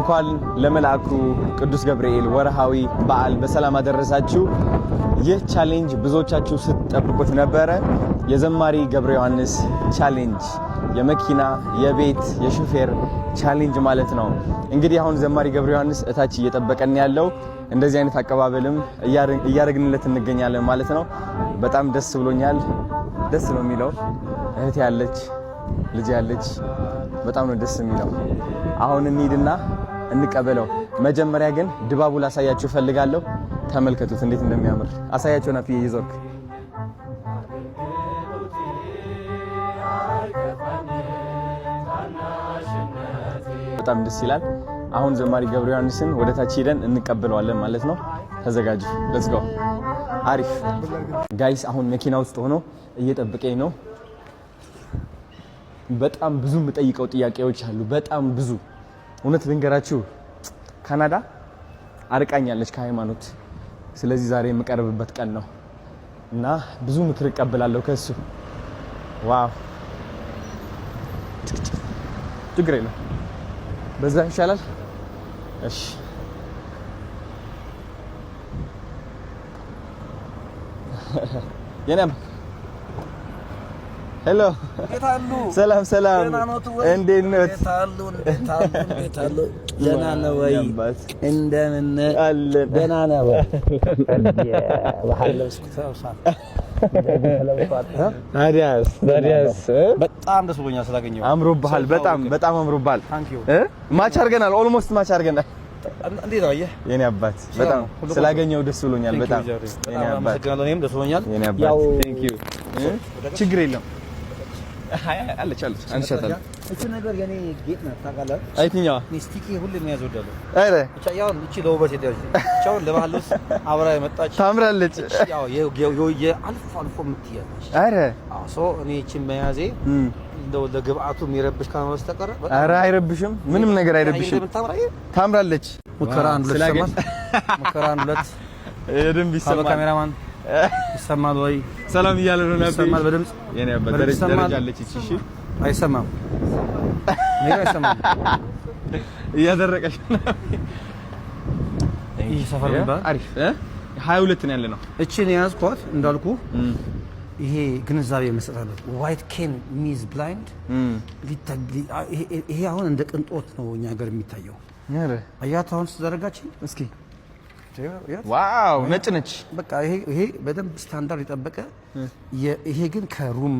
እንኳን ለመልአኩ ቅዱስ ገብርኤል ወርሃዊ በዓል በሰላም አደረሳችሁ። ይህ ቻሌንጅ ብዙዎቻችሁ ስትጠብቁት ነበረ። የዘማሪ ገብረ ዮሐንስ ቻሌንጅ የመኪና የቤት የሹፌር ቻሌንጅ ማለት ነው። እንግዲህ አሁን ዘማሪ ገብረ ዮሐንስ እታች እየጠበቀን ያለው እንደዚህ አይነት አቀባበልም እያደረግንለት እንገኛለን ማለት ነው። በጣም ደስ ብሎኛል። ደስ ነው የሚለው። እህት ያለች ልጅ ያለች በጣም ነው ደስ የሚለው። አሁን እንሂድና እንቀበለው። መጀመሪያ ግን ድባቡ ላሳያችሁ ፈልጋለሁ። ተመልከቱት እንዴት እንደሚያምር አሳያችሁ። ናፍዬ ይዞርክ በጣም ደስ ይላል። አሁን ዘማሪ ገብረ ዮሐንስን ወደ ታች ሄደን እንቀበለዋለን ማለት ነው። ተዘጋጁ። ሌትስ ጎ። አሪፍ ጋይስ፣ አሁን መኪና ውስጥ ሆኖ እየጠበቀኝ ነው። በጣም ብዙ የምጠይቀው ጥያቄዎች አሉ። በጣም ብዙ እውነት ልንገራችሁ፣ ካናዳ አርቃኛለች ከሃይማኖት። ስለዚህ ዛሬ የምቀርብበት ቀን ነው እና ብዙ ምክር እቀበላለሁ ከሱ። ዋው ችግር የለም፣ በዛ ይሻላል። እሺ የኔም ሄሎ፣ ሰላም ሰላም፣ እንዴት ነው? ደህና ነው ወይ? እንደምን አለን? ደህና ነው ወይ? ባህል ለብስኩት ታዲያስ በጣም ደስ ብሎኛል ስላገኘው። አምሮብሃል፣ በጣም አምሮብሃል። ማች አድርገናል፣ ኦልሞስት ማች አድርገናል። እንዴት ነው የኔ አባት? በጣም ስላገኘው ደስ ብሎኛል። በጣም የኔ አባት እኔም ደስ ብሎኛል። የኔ አባት ቴንክ ዩ። ችግር የለም አለች አንሻታል። እቺ ነገር የኔ ጌጥ ናት ታውቃለህ? አይትኛዋ ሚስቲኪ ሁሉ የሚያዝወዳሉ። አረ ብቻ ያው እቺ ለውበት ሄደች። ቻው ለባህሉስ አብራ የመጣች ታምራለች። ያው አልፎ የምትያለች። አረ ሶ እኔ እቺን መያዜ እንደው ለግብአቱ የሚረብሽ ካለ በስተቀር አረ አይረብሽም፣ ምንም ነገር አይረብሽም። ታምራለች። ሙከራ አንድ ሁለት ሰማን። ሙከራ አንድ ሁለት የደንብ ይሰማል። ካሜራማን ይሰማል ወይ? ሰላም እያለ ነው ነበር። ይሰማል በድምጽ የኔ አባት ደረጃ አለች። እሺ አይሰማም፣ ምን አይሰማም? እያደረቀሽ ነው። ይሄ ሰፈር ነው አሪፍ 22 ነው ያለ ነው። እቺን ያዝኳት እንዳልኩ ይሄ ግንዛቤ መስጠታለሁ። ዋይት ኬን ሚዝ ብላይንድ ይሄ አሁን እንደ ቅንጦት ነው እኛ ሀገር የሚታየው። አረ አያት አሁን ተዘረጋች። እስኪ ዋው ነጭ ነች። በቃ ይሄ በደንብ ስታንዳርድ የጠበቀ ይሄ ግን ከሩም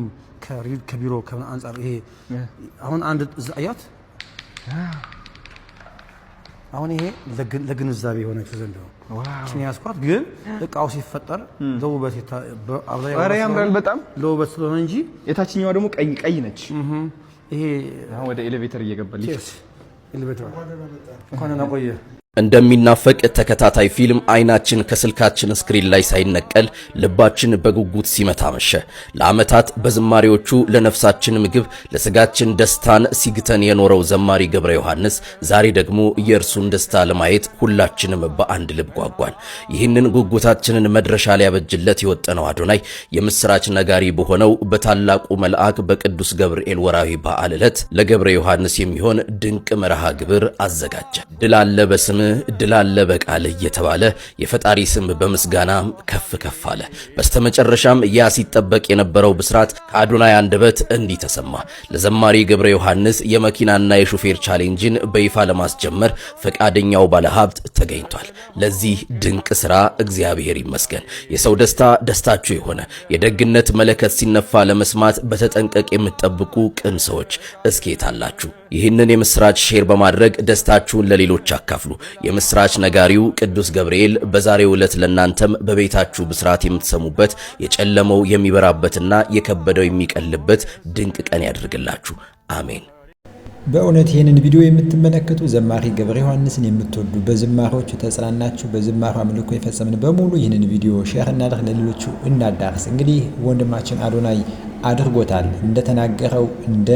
ከቢሮ ከአንጻር ይሄ አሁን አንድ አያት አሁን ይሄ ለግንዛቤ የሆነችው ዘንድ ነው። እቺን ያስኳት ግን እቃው ሲፈጠር ለውበት አረ ያምራል በጣም ለውበት ስለሆነ እንጂ የታችኛዋ ደግሞ ቀይ ነች። ይሄ አሁን ወደ ኤሌቬተር እየገባልኝ ኤሌቬተር እንኳን ቆየ። እንደሚናፈቅ ተከታታይ ፊልም አይናችን ከስልካችን ስክሪን ላይ ሳይነቀል ልባችን በጉጉት ሲመታ መሸ። ለዓመታት በዝማሬዎቹ ለነፍሳችን ምግብ ለስጋችን ደስታን ሲግተን የኖረው ዘማሪ ገብረ ዮሐንስ ዛሬ ደግሞ የእርሱን ደስታ ለማየት ሁላችንም በአንድ ልብ ጓጓን። ይህንን ጉጉታችንን መድረሻ ሊያበጅለት የወጠነው አዶናይ የምስራች ነጋሪ በሆነው በታላቁ መልአክ በቅዱስ ገብርኤል ወራዊ በዓል ዕለት ለገብረ ዮሐንስ የሚሆን ድንቅ መርሃ ግብር አዘጋጀ። ድል አለ በስም ድል አለ በቃል እየተባለ የፈጣሪ ስም በምስጋና ከፍ አለ። በስተመጨረሻም ያ ሲጠበቅ የነበረው ብስራት ከአዶናይ አንደበት እንዲህ ተሰማ። ለዘማሪ ገብረ ዮሐንስ የመኪናና የሹፌር ቻሌንጅን በይፋ ለማስጀመር ፈቃደኛው ባለሀብት ተገኝቷል። ለዚህ ድንቅ ስራ እግዚአብሔር ይመስገን። የሰው ደስታ ደስታችሁ የሆነ የደግነት መለከት ሲነፋ ለመስማት በተጠንቀቅ የምትጠብቁ ቅን ሰዎች እስኬት አላችሁ። ይህንን የምስራች ሼር በማድረግ ደስታችሁን ለሌሎች አካፍሉ። የምስራች ነጋሪው ቅዱስ ገብርኤል በዛሬው ዕለት ለናንተም በቤታችሁ ብስራት የምትሰሙበት የጨለመው የሚበራበትና የከበደው የሚቀልበት ድንቅ ቀን ያድርግላችሁ። አሜን። በእውነት ይህንን ቪዲዮ የምትመለከቱ ዘማሪ ገብረ ዮሐንስን የምትወዱ በዝማሬዎቹ ተጽናናችሁ በዝማሬ አምልኮ የፈጸምን በሙሉ ይህንን ቪዲዮ ሼር እናድርግ፣ ለሌሎቹ እናዳርስ። እንግዲህ ወንድማችን አዶናይ አድርጎታል። እንደተናገረው እንደ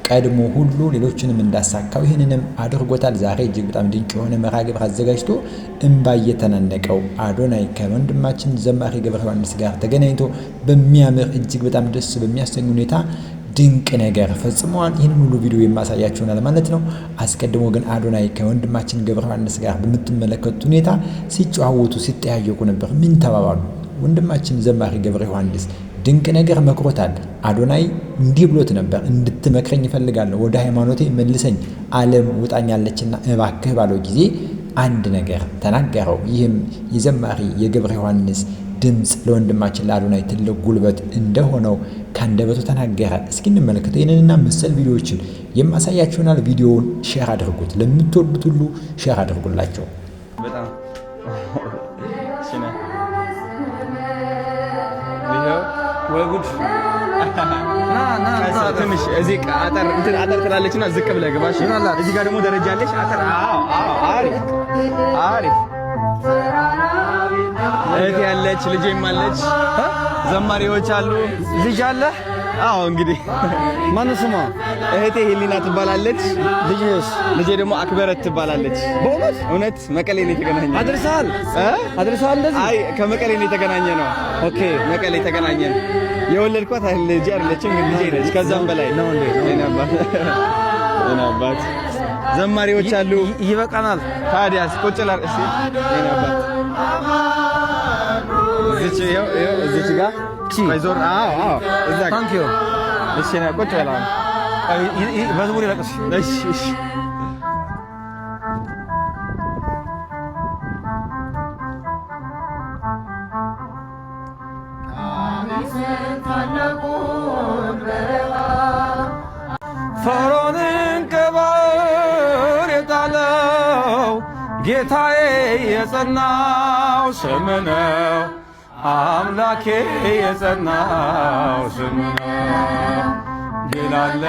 ቀድሞ ሁሉ ሌሎችንም እንዳሳካው ይህንንም አድርጎታል። ዛሬ እጅግ በጣም ድንቅ የሆነ መርሃ ግብር አዘጋጅቶ እንባ እየተናነቀው አዶናይ ከወንድማችን ዘማሪ ገብረ ዮሐንስ ጋር ተገናኝቶ በሚያምር እጅግ በጣም ደስ በሚያሰኝ ሁኔታ ድንቅ ነገር ፈጽመዋል። ይህንን ሁሉ ቪዲዮ የማሳያችሁናል ማለት ነው። አስቀድሞ ግን አዶናይ ከወንድማችን ገብረ ዮሐንስ ጋር በምትመለከቱት ሁኔታ ሲጨዋወቱ ሲጠያየቁ ነበር። ምን ተባባሉ? ወንድማችን ዘማሪ ገብረ ዮሐንስ ድንቅ ነገር መክሮታል። አዶናይ እንዲህ ብሎት ነበር፣ እንድትመክረኝ እፈልጋለሁ፣ ወደ ሃይማኖቴ መልሰኝ፣ ዓለም ውጣኛለችና እባክህ ባለው ጊዜ አንድ ነገር ተናገረው። ይህም የዘማሪ የገብረ ዮሐንስ ድምፅ ለወንድማችን ለአዶናይ ትልቅ ጉልበት እንደሆነው ካንደበቱ ተናገረ። እስኪ እንመለከተው። ይህንንና መሰል ቪዲዮዎችን የማሳያችሁናል። ቪዲዮውን ሼር አድርጉት፣ ለምትወዱት ሁሉ ሼር አድርጉላቸው። በጣም ወይ ጉድ ትንሽ እዚህ አጠር ትላለችና ዝቅ ብለህ ግባ። እዚህ ጋር ደግሞ ደረጃ አለች። አጠር አሪፍ አሪፍ እህት ያለች ልጄም አለች፣ ዘማሪዎች አሉ። ልጅ አለ? አዎ እንግዲህ ማን ስሟ? እህቴ ሄሊና ትባላለች። ልጅስ? ልጄ ደግሞ አክበረት ትባላለች። በእውነት እውነት መቀሌ ነው የተገናኘ። አድርሰሃል? እንደዚህ? አይ ከመቀሌ ነው የተገናኘ ነው። ኦኬ መቀሌ ተገናኘን። የወለድኳት ልጄ አይደለችም ግን ልጄ ነች። ከዛም በላይ ነው እንዴ አባት ዘማሪዎች አሉ። ይበቃናል። ታዲያስ ቁጭ ላር እሺ አባት እዚች ጋር ዞር። እዛ ታንክ ዩ። እሺ ነው ቁጭ በላ። መዝሙር ይለቅስ። እሺ ፈርዖንን ከባሕር የጣለው ጌታዬ የጸናው ስም ነው። አምላኬ የጸናው ስም ነው። ድል አለ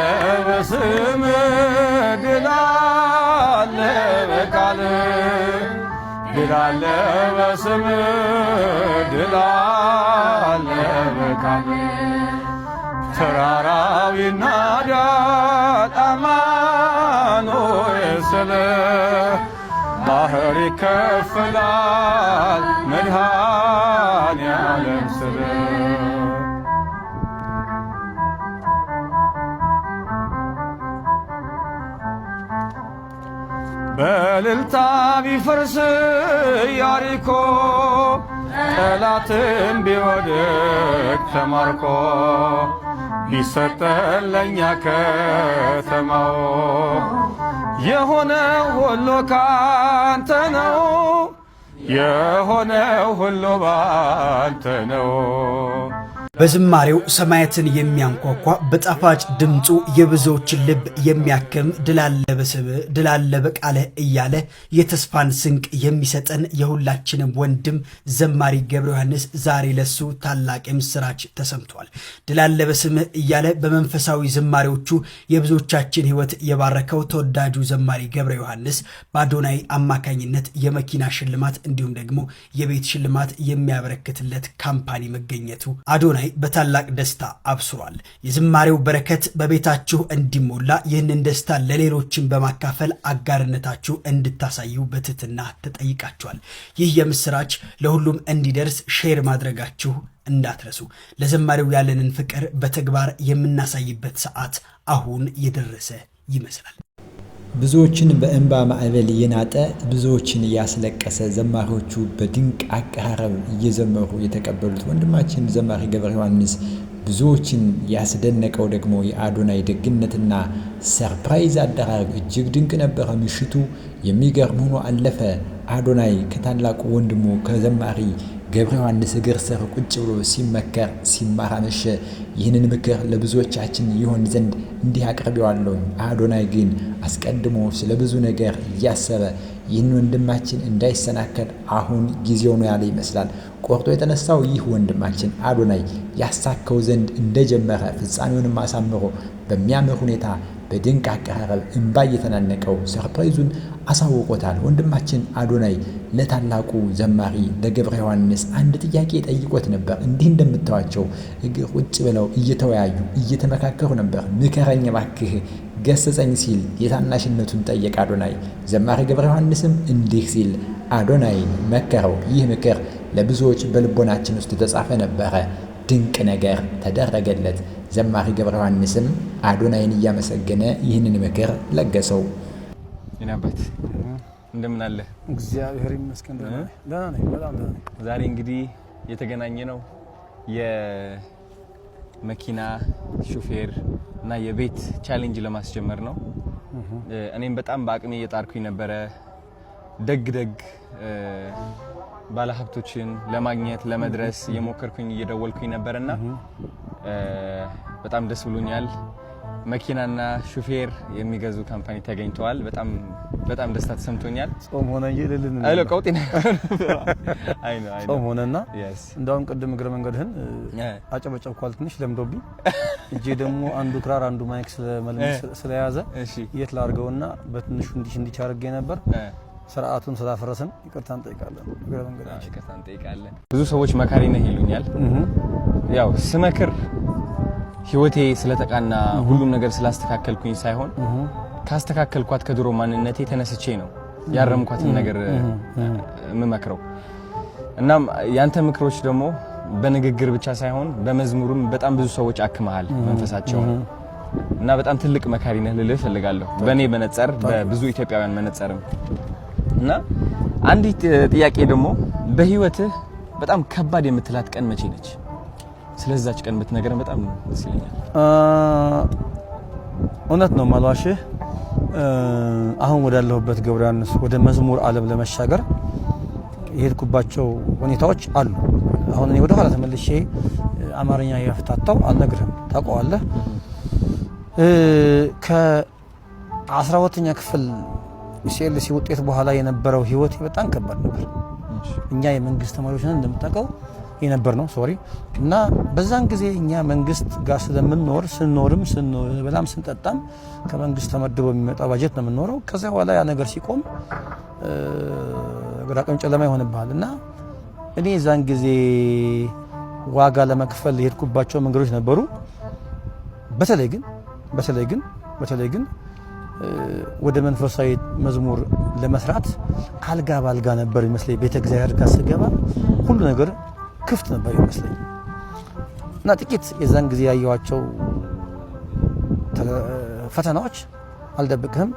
በስምህ፣ ድል አለ በቃልህ፣ ድል አለ በስምህ፣ ድል አለ በቃልህ። ተራራው ይናዳል አማኑኤል ስልህ፣ ባህር ይከፈላል መድኃኔዓለም ስልህ። በእልልታ ቢፈርስ ኢያሪኮ፣ ጠላትም ቢወድቅ ተማርኮ፣ ቢሰጠን ለእኛ ከተማው፣ የሆነው ሁሉ ካንተ ነው፣ የሆነው ሁሉ ባንተ ነው። በዝማሬው ሰማያትን የሚያንኳኳ በጣፋጭ ድምፁ የብዙዎችን ልብ የሚያክም ድል አለ በስምህ ድል አለ በቃልህ እያለ የተስፋን ስንቅ የሚሰጠን የሁላችንም ወንድም ዘማሪ ገብረ ዮሐንስ ዛሬ ለሱ ታላቅ የምስራች ተሰምቷል። ድል አለ በስምህ እያለ በመንፈሳዊ ዝማሬዎቹ የብዙዎቻችን ሕይወት የባረከው ተወዳጁ ዘማሪ ገብረ ዮሐንስ በአዶናይ አማካኝነት የመኪና ሽልማት እንዲሁም ደግሞ የቤት ሽልማት የሚያበረክትለት ካምፓኒ መገኘቱ አዶናይ በታላቅ ደስታ አብስሯል። የዝማሬው በረከት በቤታችሁ እንዲሞላ ይህንን ደስታ ለሌሎችን በማካፈል አጋርነታችሁ እንድታሳዩ በትህትና ተጠይቃችኋል። ይህ የምስራች ለሁሉም እንዲደርስ ሼር ማድረጋችሁ እንዳትረሱ። ለዘማሪው ያለንን ፍቅር በተግባር የምናሳይበት ሰዓት አሁን የደረሰ ይመስላል። ብዙዎችን በእንባ ማዕበል እየናጠ ብዙዎችን እያስለቀሰ ዘማሪዎቹ በድንቅ አቀራረብ እየዘመሩ የተቀበሉት ወንድማችን ዘማሪ ገብረ ዮሐንስ ብዙዎችን ያስደነቀው ደግሞ የአዶናይ ደግነትና ሰርፕራይዝ አደራረግ እጅግ ድንቅ ነበረ። ምሽቱ የሚገርም ሆኖ አለፈ። አዶናይ ከታላቁ ወንድሙ ከዘማሪ ገብረ ዮሐንስ እግር ስር ቁጭ ብሎ ሲመከር ሲማር አመሸ። ይህንን ምክር ለብዙዎቻችን ይሆን ዘንድ እንዲህ አቅርቤዋለሁ። አዶናይ ግን አስቀድሞ ስለ ብዙ ነገር እያሰበ ይህን ወንድማችን እንዳይሰናከል አሁን ጊዜው ነው ያለ ይመስላል። ቆርጦ የተነሳው ይህ ወንድማችን አዶናይ ያሳካው ዘንድ እንደጀመረ ፍጻሜውንም አሳምሮ በሚያምር ሁኔታ በድንቅ አቀራረብ እንባ እየተናነቀው ሰርፕራይዙን አሳውቆታል። ወንድማችን አዶናይ ለታላቁ ዘማሪ ለገብረ ዮሐንስ አንድ ጥያቄ ጠይቆት ነበር። እንዲህ እንደምታዋቸው እግር ቁጭ ብለው እየተወያዩ እየተመካከሩ ነበር። ምከረኝ እባክህ ገሰጸኝ ሲል የታናሽነቱን ጠየቅ አዶናይ። ዘማሪ ገብረ ዮሐንስም እንዲህ ሲል አዶናይን መከረው። ይህ ምክር ለብዙዎች በልቦናችን ውስጥ የተጻፈ ነበረ። ድንቅ ነገር ተደረገለት። ዘማሪ ገብረ ዮሐንስም አዶናይን እያመሰገነ ይህንን ምክር ለገሰው። ይናበት እንደምን አለ? እግዚአብሔር ይመስገን ደህና ነኝ፣ በጣም ደህና ነኝ። ዛሬ እንግዲህ የተገናኘ ነው የመኪና ሹፌር እና የቤት ቻሌንጅ ለማስጀመር ነው። እኔም በጣም በአቅሜ እየጣርኩኝ ነበረ ደግ ባለሀብቶችን ለማግኘት ለመድረስ እየሞከርኩኝ እየደወልኩኝ ነበርና በጣም ደስ ብሎኛል። መኪናና ሹፌር የሚገዙ ካምፓኒ ተገኝተዋል። በጣም ደስታ ተሰምቶኛል። ጾም ሆነ ይልልን አይሎ ቀውጢና አይኖ ጾም ሆነና እንደውም ቅድም እግረ መንገድህን አጨበጨብኳል ትንሽ ለምዶብኝ እጄ ደግሞ አንዱ ክራር አንዱ ማይክ ስለያዘ የት ላርገውና በትንሹ እንዲች አድርጌ ነበር። ስርዓቱን ስላፈረሰን ይቅርታ እንጠይቃለን። እግረ መንገዳችን ይቅርታ እንጠይቃለን። ብዙ ሰዎች መካሪ ነህ ይሉኛል። ያው ስመክር ህይወቴ ስለተቃና ሁሉም ነገር ስላስተካከልኩኝ ሳይሆን ካስተካከልኳት ከድሮ ማንነቴ ተነስቼ ነው ያረምኳትን ነገር የምመክረው። እናም ያንተ ምክሮች ደግሞ በንግግር ብቻ ሳይሆን በመዝሙርም በጣም ብዙ ሰዎች አክመሃል መንፈሳቸው እና በጣም ትልቅ መካሪ ነህ ልልህ ፈልጋለሁ። በኔ መነጽር በብዙ ኢትዮጵያውያን መነጽርም እና አንዲት ጥያቄ ደግሞ በህይወትህ በጣም ከባድ የምትላት ቀን መቼ ነች? ስለዛች ቀን ብትነግረን በጣም ደስ ይለኛል። እውነት ነው ማለዋሽህ አሁን ወዳለሁበት ገብረ ዮሐንስ ወደ መዝሙር ዓለም ለመሻገር የሄድኩባቸው ሁኔታዎች አሉ። አሁን እኔ ወደ ኋላ ተመልሼ አማርኛ ያፍታታው አልነግርህም፣ ታውቀዋለህ። ከ12ኛ ክፍል ሲኤልሲ ውጤት በኋላ የነበረው ህይወት በጣም ከባድ ነበር። እኛ የመንግስት ተማሪዎች ነን እንደምታውቀው የነበር ነው እና በዛን ጊዜ እኛ መንግስት ጋር ስለምንኖር ስንበላም ስንጠጣም ከመንግስት ተመድቦ የሚመጣ ባጀት ነው የምንኖረው። ከዛ በኋላ ያ ነገር ሲቆም ግራቀም ጨለማ ይሆንብሃል እና እኔ ዛን ጊዜ ዋጋ ለመክፈል የሄድኩባቸው መንገዶች ነበሩ። በተለይ ግን ወደ መንፈሳዊ መዝሙር ለመስራት አልጋ ባልጋ ነበር ይመስለኝ። ቤተ እግዚአብሔር ጋር ስገባ ሁሉ ነገር ክፍት ነበር ይመስለኝ እና ጥቂት የዛን ጊዜ ያየዋቸው ፈተናዎች አልደብቅህም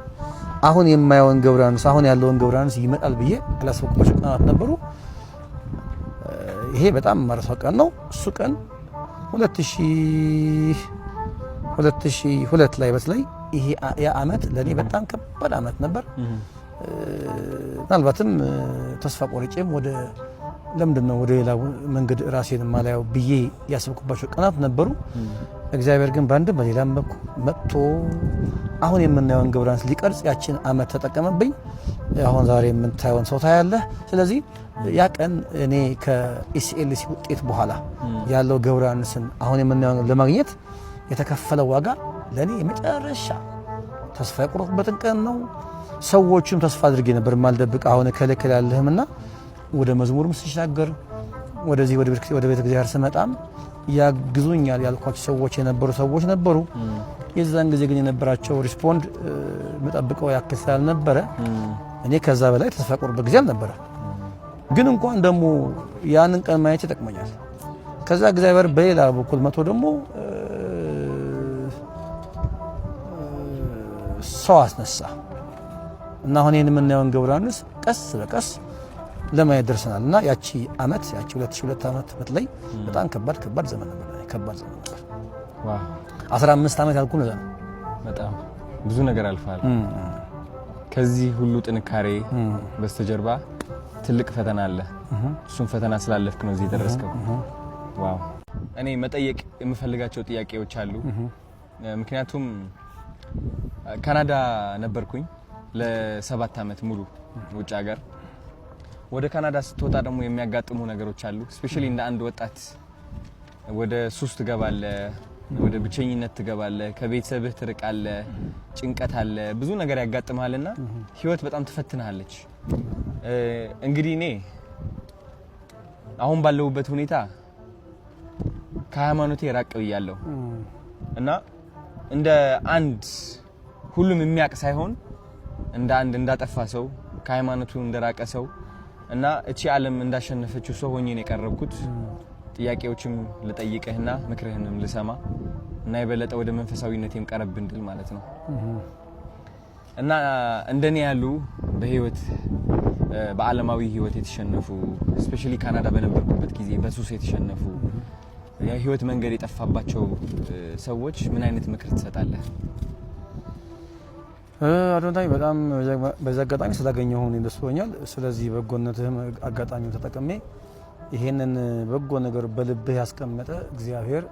አሁን የማየውን ገብረ ዮሐንስ አሁን ያለውን ገብረ ዮሐንስ ይመጣል ብዬ አላሰብኩባቸው ቀናት ነበሩ። ይሄ በጣም ማረሳው ቀን ነው። እሱ ቀን 2002 ላይ በተለይ ይሄ ያ አመት ለኔ በጣም ከባድ አመት ነበር። ምናልባትም ተስፋ ቆርጬም ወደ ለምንድነው ወደ ሌላ መንገድ ራሴን ማላየው ብዬ ያሰብኩባቸው ቀናት ነበሩ። እግዚአብሔር ግን ባንድ በሌላም በኩል መጥቶ አሁን የምናየውን ገብረ ዮሐንስ ሊቀርጽ ያችን አመት ተጠቀመብኝ። አሁን ዛሬ የምታየውን ሰው ታያለህ። ስለዚህ ያ ቀን እኔ ከኢሲኤልሲ ውጤት በኋላ ያለው ገብረ ዮሐንስን አሁን የምናየውን ለማግኘት የተከፈለው ዋጋ ለኔ የመጨረሻ ተስፋ የቆረጥኩበትን ቀን ነው። ሰዎችም ተስፋ አድርጌ ነበር ማልደብቅ አሁን ከለከለ ያለህምና ወደ መዝሙርም ስሻገር ወደዚህ ወደ ቤተ እግዚአብሔር ስመጣም ያግዙኛል ያልኳቸው ሰዎች ሰዎች ነበሩ። የዛን ጊዜ ግን የነበራቸው ሪስፖንድ መጠብቀው ያክል ስላልነበረ እኔ ከዛ በላይ ተስፋ ቆርጬበት ጊዜ አልነበረ። ግን እንኳን ደግሞ ያንን ቀን ማየት ይጠቅመኛል። ከዛ እግዚአብሔር በሌላ በኩል መቶ ደግሞ ሰው አስነሳ እና አሁን የምናየውን ገብረ ዮሐንስ ቀስ በቀስ ለማየት ደርሰናል። እና ያቺ 2002 ዓመት በተለይ በጣም ከባድ ዘመን ነበር። ዋው 15 ዓመት ያልኩ ነው። በጣም ብዙ ነገር አልፋል። ከዚህ ሁሉ ጥንካሬ በስተጀርባ ትልቅ ፈተና አለ። እሱን ፈተና ስላለፍክ ነው እዚህ ደረስከው። ዋው እኔ መጠየቅ የምፈልጋቸው ጥያቄዎች አሉ። ምክንያቱም ካናዳ ነበርኩኝ ለ7 ዓመት ሙሉ ውጭ ሀገር። ወደ ካናዳ ስትወጣ ደግሞ የሚያጋጥሙ ነገሮች አሉ። ስፔሻሊ እንደ አንድ ወጣት ወደ ሱስ ትገባለህ፣ ወደ ብቸኝነት ትገባለህ፣ ከቤተሰብህ ትርቃለህ፣ ጭንቀት አለ፣ ብዙ ነገር ያጋጥማልና ህይወት በጣም ትፈትናለች። እንግዲህ እኔ አሁን ባለሁበት ሁኔታ ከሃይማኖቴ ራቅ ብያለሁ እና እንደ አንድ ሁሉም የሚያውቅ ሳይሆን እንደ አንድ እንዳጠፋ ሰው ከሃይማኖቱ እንደራቀ ሰው እና እቺ ዓለም እንዳሸነፈችው ሰው ሆኜ ነው የቀረብኩት። ጥያቄዎችም ልጠይቅህና ምክርህንም ልሰማ እና የበለጠ ወደ መንፈሳዊነቴም ቀረብ እንድል ማለት ነው። እና እንደኔ ያሉ በህይወት በዓለማዊ ህይወት የተሸነፉ ስፔሻሊ ካናዳ በነበርኩበት ጊዜ በሱስ የተሸነፉ የህይወት መንገድ የጠፋባቸው ሰዎች ምን አይነት ምክር ትሰጣለህ? አዶናይ በጣም በዛ አጋጣሚ ስላገኘሁ ደስ ብሎኛል። ስለዚህ በጎነትህም አጋጣሚው ተጠቅሜ ይሄንን በጎ ነገር በልብህ ያስቀመጠ እግዚአብሔር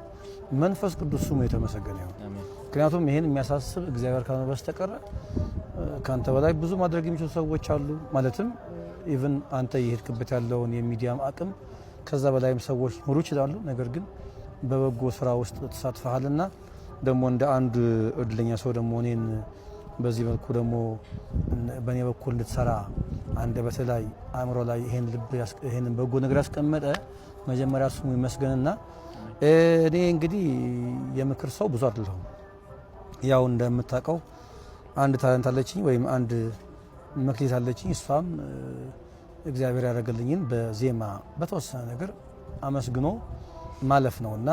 መንፈስ ቅዱስ ስሙ የተመሰገነ ይሁን። ምክንያቱም ይሄን የሚያሳስብ እግዚአብሔር ካልሆነ በስተቀር ካንተ በላይ ብዙ ማድረግ የሚችሉ ሰዎች አሉ። ማለትም ኢቭን አንተ የሄድክበት ያለውን የሚዲያም አቅም ከዛ በላይም ሰዎች ኖሩ ይችላሉ። ነገር ግን በበጎ ስራ ውስጥ ተሳትፈሃልና ደግሞ እንደ አንድ እድለኛ ሰው ደግሞ እኔን በዚህ መልኩ ደግሞ በኔ በኩል እንድትሰራ አንደበት ላይ አእምሮ ላይ ይሄን በጎ ነገር ያስቀመጠ መጀመሪያ ስሙ ይመስገንና እኔ እንግዲህ የምክር ሰው ብዙ አይደለሁም። ያው እንደምታውቀው አንድ ታለንት አለችኝ ወይም አንድ መክሊት አለችኝ። እሷም እግዚአብሔር ያደረገልኝን በዜማ በተወሰነ ነገር አመስግኖ ማለፍ ነውና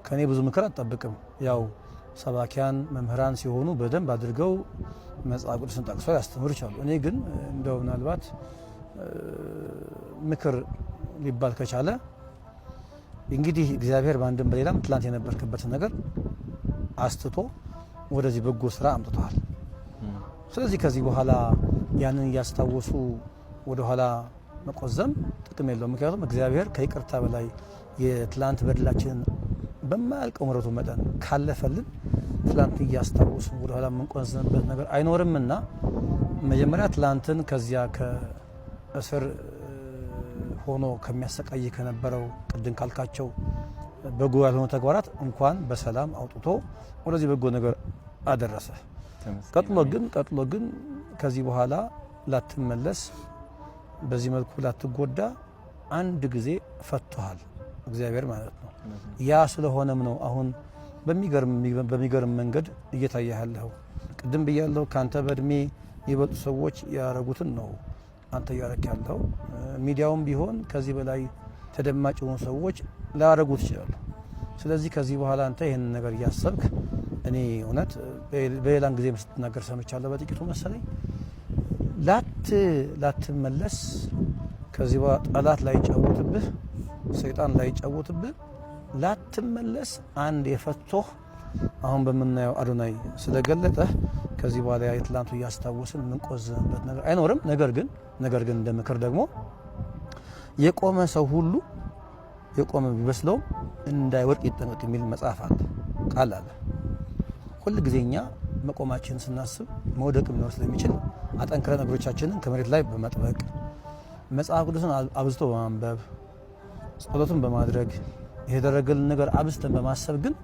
ከኔ ብዙ ምክር አትጠብቅም። ያው ሰባኪያን መምህራን ሲሆኑ በደንብ አድርገው መጽሐፍ ቅዱስን ጠቅሰው ያስተምሩ ይችላሉ። እኔ ግን እንደው ምናልባት ምክር ሊባል ከቻለ እንግዲህ እግዚአብሔር በአንድም በሌላም ትላንት የነበርክበትን ነገር አስትቶ ወደዚህ በጎ ስራ አምጥቷል። ስለዚህ ከዚህ በኋላ ያንን እያስታወሱ ወደ ኋላ መቆዘም ጥቅም የለውም። ምክንያቱም እግዚአብሔር ከይቅርታ በላይ የትላንት በደላችንን በማያልቀው ምሕረቱ መጠን ካለፈልን ትላንት እያስታወሱ ወደ ኋላ የምንቆዘምበት ነገር አይኖርምና መጀመሪያ ትላንትን ከዚያ ከእስር ሆኖ ከሚያሰቃይ ከነበረው ቅድም ካልካቸው በጎ ያልሆኑ ተግባራት እንኳን በሰላም አውጥቶ ወደዚህ በጎ ነገር አደረሰ። ቀጥሎ ግን ከዚህ በኋላ ላትመለስ በዚህ መልኩ ላትጎዳ አንድ ጊዜ ፈቷል እግዚአብሔር ማለት ነው። ያ ስለሆነም ነው አሁን በሚገርም መንገድ እየታየህ ያለው። ቅድም ብያለሁ ካንተ በእድሜ የበጡ ሰዎች ያረጉትን ነው አንተ ያረክ ያለው። ሚዲያውም ቢሆን ከዚህ በላይ ተደማጭ የሆኑ ሰዎች ላያረጉት ይችላሉ። ስለዚህ ከዚህ በኋላ አንተ ይሄን ነገር እያሰብክ እኔ እውነት በሌላን ጊዜ ስትናገር ሰምቻለሁ በጥቂቱ መሰለኝ ላትመለስ ከዚህ በኋላ ጠላት ላይ ጫወትብህ ሰይጣን ላይ ጫወትብህ ላትመለስ አንድ የፈቶህ አሁን በመናየው አዶናይ ስለገለጠ ከዚህ በኋላ የትላንቱ እያስታወስን ምንቆዝበት ነገር አይኖርም። ነገር ግን እንደ ምክር ደግሞ የቆመ ሰው ሁሉ የቆመ ቢመስለው እንዳይወድቅ ይጠንቀቅ የሚል መጽሐፍ አለ ቃል አለ። ሁሉ ጊዜኛ መቆማችን ስናስብ መውደቅ ሊኖር ስለሚችል አጠንክረን እግሮቻችንን ከመሬት ላይ በመጥበቅ መጽሐፍ ቅዱስን አብዝቶ በማንበብ ጸሎትን በማድረግ የደረገልን ነገር አብዝተን በማሰብ ግን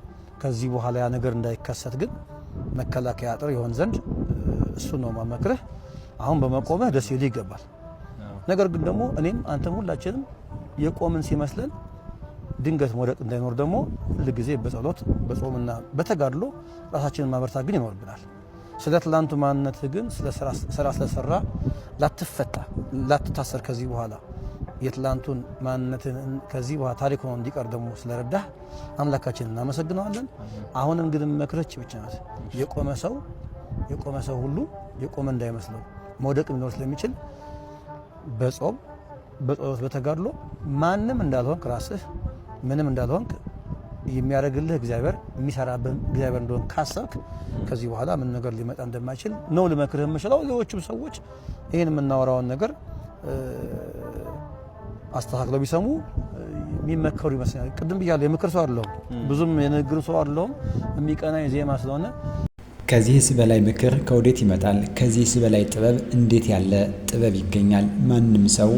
ከዚህ በኋላ ያ ነገር እንዳይከሰት ግን መከላከያ አጥር ይሆን ዘንድ እሱ ነው ማመክረህ። አሁን በመቆምህ ደስ ይል ይገባል። ነገር ግን ደግሞ እኔም አንተም ሁላችንም የቆምን ሲመስለን ድንገት መውደቅ እንዳይኖር ደግሞ ሁሉ ጊዜ በጸሎት በጾምና በተጋድሎ ራሳችንን ማበርታት ግን ይኖርብናል። ስለ ትላንቱ ማንነት ግን ስራ ስለሰራ ላትፈታ ላትታሰር ከዚህ በኋላ የትላንቱን ማንነትን ከዚህ በኋላ ታሪክ ሆኖ እንዲቀር ደግሞ ስለረዳህ አምላካችንን እናመሰግነዋለን። አሁንም ግን መክረች ብቻ ናት። የቆመ ሰው ሁሉ የቆመ እንዳይመስለው መውደቅ ሊኖር ስለሚችል በጾም በጸሎት በተጋድሎ ማንም እንዳልሆንክ ራስህ ምንም እንዳልሆንክ የሚያደርግልህ እግዚአብሔር የሚሰራብህ እግዚአብሔር እንደሆነ ካሰብክ ከዚህ በኋላ ምን ነገር ሊመጣ እንደማይችል ነው ልመክርህ የምችለው። ሌሎችም ሰዎች ይህን የምናወራውን ነገር አስተካክለው ቢሰሙ የሚመከሩ ይመስላል። ቅድም ብያለሁ የምክር ሰው አይደለሁም፣ ብዙም የንግግር ሰው አይደለሁም። የሚቀናኝ ዜማ ስለሆነ ከዚህስ በላይ ምክር ከወዴት ይመጣል? ከዚህስ በላይ ጥበብ እንዴት ያለ ጥበብ ይገኛል? ማንም ሰው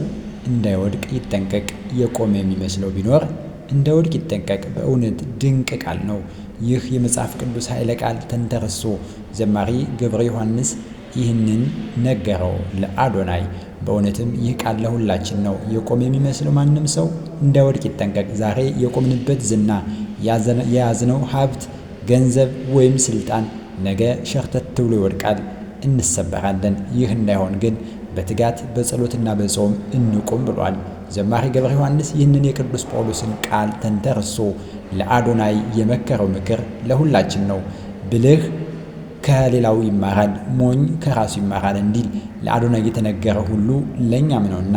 እንዳይወድቅ ይጠንቀቅ። የቆመ የሚመስለው ቢኖር እንዳይወድቅ ይጠንቀቅ። በእውነት ድንቅ ቃል ነው ይህ የመጽሐፍ ቅዱስ ኃይለ ቃል። ተንተርሶ ዘማሪ ገብረ ዮሐንስ ይህንን ነገረው ለአዶናይ። በእውነትም ይህ ቃል ለሁላችን ነው። የቆመ የሚመስለው ማንም ሰው እንዳይወድቅ ይጠንቀቅ። ዛሬ የቆምንበት ዝና፣ የያዝነው ሀብት፣ ገንዘብ ወይም ስልጣን ነገ ሸርተት ብሎ ይወድቃል፣ እንሰበራለን። ይህ እንዳይሆን ግን በትጋት በጸሎትና በጾም እንቁም ብሏል ዘማሪ ገብረ ዮሐንስ። ይህንን የቅዱስ ጳውሎስን ቃል ተንተርሶ ለአዶናይ የመከረው ምክር ለሁላችን ነው። ብልህ ከሌላው ይማራል፣ ሞኝ ከራሱ ይማራል እንዲል ለአዶናይ የተነገረ ሁሉ ለእኛም ነውና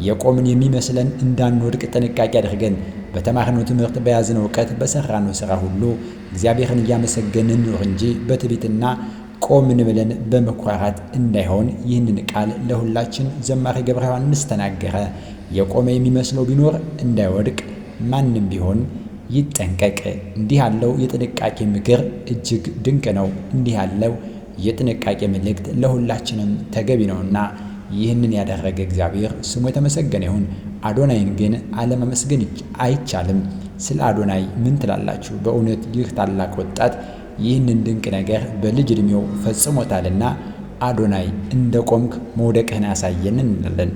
የቆምን የሚመስለን እንዳንወድቅ ጥንቃቄ አድርገን በተማርነው ትምህርት፣ በያዝነው እውቀት፣ በሰራነው ሥራ ሁሉ እግዚአብሔርን እያመሰገንን ኑር እንጂ በትዕቢትና ቆምን ብለን በመኩራራት እንዳይሆን ይህንን ቃል ለሁላችን ዘማሪ ገብረ ዮሐንስ ተናገረ። የቆመ የሚመስለው ቢኖር እንዳይወድቅ ማንም ቢሆን ይጠንቀቅ። እንዲህ ያለው የጥንቃቄ ምክር እጅግ ድንቅ ነው። እንዲህ ያለው የጥንቃቄ መልእክት ለሁላችንም ተገቢ ነውና ይህንን ያደረገ እግዚአብሔር ስሙ የተመሰገነ ይሁን። አዶናይን ግን አለማመስገን አይቻልም። ስለ አዶናይ ምን ትላላችሁ? በእውነት ይህ ታላቅ ወጣት ይህንን ድንቅ ነገር በልጅ ዕድሜው ፈጽሞታልና አዶናይ እንደ ቆምክ መውደቅህን ያሳየን እንላለን።